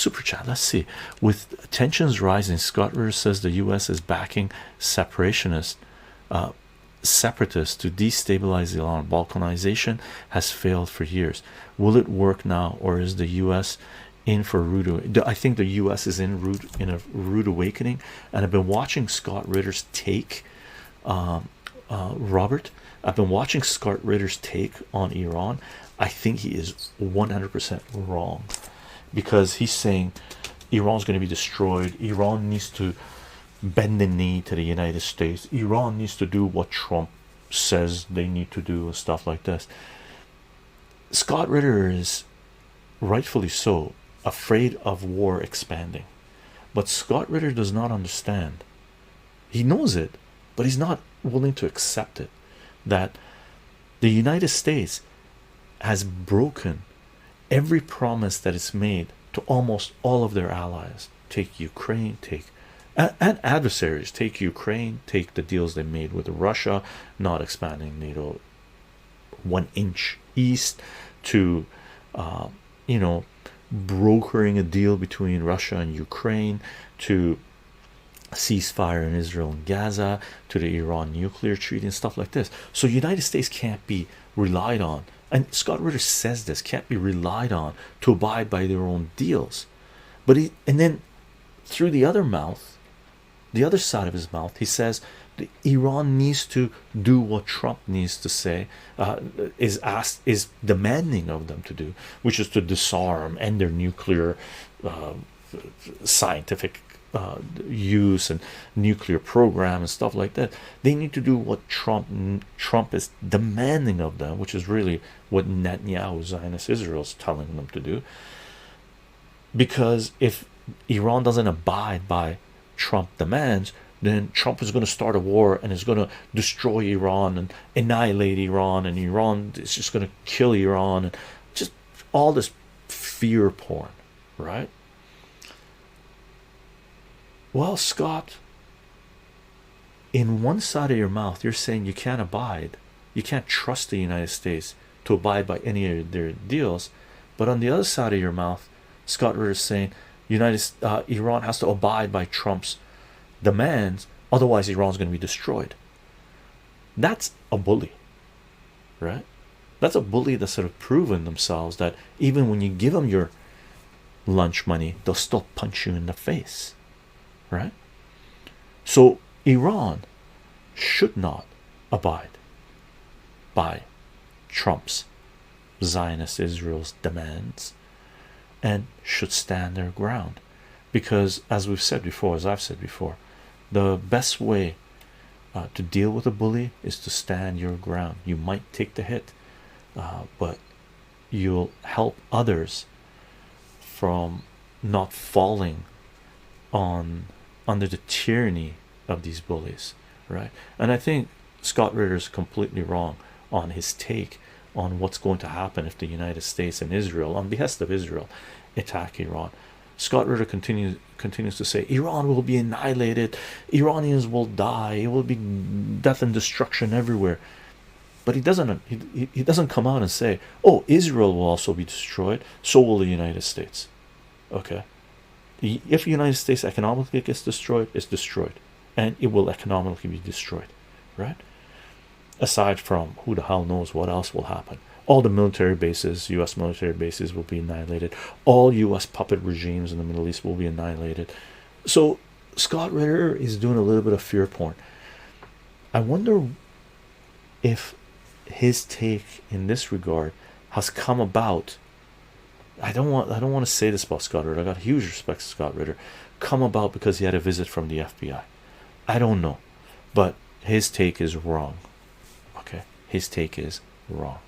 super chat. Let's see. With tensions rising, Scott Ritter says the U.S. is backing separationists, separatists to destabilize Iran. Balkanization has failed for years. Will it work now, or is the U.S. in for I think the U.S. is in a rude awakening, and I've been watching Scott Ritter's take. Robert, I've been watching Scott Ritter's take on Iran. I think he is 100% wrong, because he's saying Iran's going to be destroyed. Iran needs to bend the knee to the United States. Iran needs to do what Trump says they need to do and stuff like this. Scott Ritter is rightfully so afraid of war expanding, but Scott Ritter does not understand. He knows it, but he's not willing to accept it, that the United States has broken every promise that it's made to almost all of their allies. Take Ukraine, and adversaries. Take Ukraine, take the deals they made with Russia, not expanding NATO 1 inch east, to brokering a deal between Russia and Ukraine, to ceasefire in Israel and Gaza, to the Iran nuclear treaty and stuff like this. So United States can't be relied on, and Scott Ritter says this, can't be relied on to abide by their own deals. But and then through the other side of his mouth, he says Iran needs to do what Trump needs to say, is demanding of them to do, which is to disarm, end their nuclear scientific use and nuclear program and stuff like that. They need to do what Trump is demanding of them, which is really what Netanyahu, Zionist Israel, is telling them to do. Because if Iran doesn't abide by Trump demands, then Trump is going to start a war and is going to destroy Iran and annihilate Iran, and Iran is just going to kill Iran, and just all this fear porn, right? Well, Scott, in one side of your mouth, you're saying you can't trust the United States to abide by any of their deals, but on the other side of your mouth, Scott Ritter is saying Iran has to abide by Trump's demands, otherwise Iran's going to be destroyed. That's a bully, right? That's a bully that's sort of proven themselves that even when you give them your lunch money, they'll still punch you in the face, right? So Iran should not abide by Trump's Zionist Israel's demands, and should stand their ground, because as we've said before, as I've said before, the best way to deal with a bully is to stand your ground. You might take the hit, but you'll help others from not falling under the tyranny of these bullies, right? And I think Scott Ritter is completely wrong on his take on what's going to happen if the United States and Israel, on behest of Israel, attack Iran. Scott Ritter continues to say Iran will be annihilated, Iranians will die, it will be death and destruction everywhere. But he doesn't come out and say, oh, Israel will also be destroyed, so will the United States. Okay, if the United States economically gets destroyed, it's destroyed, and it will economically be destroyed, right? Aside from who the hell knows what else will happen. All the military bases, US military bases, will be annihilated. All US puppet regimes in the Middle East will be annihilated. So Scott Ritter is doing a little bit of fear porn. I wonder if his take in this regard has come about. I don't want to say this about Scott Ritter. I got huge respect to Scott Ritter. Come about because he had a visit from the FBI. I don't know, but his take is wrong. Okay, his take is wrong.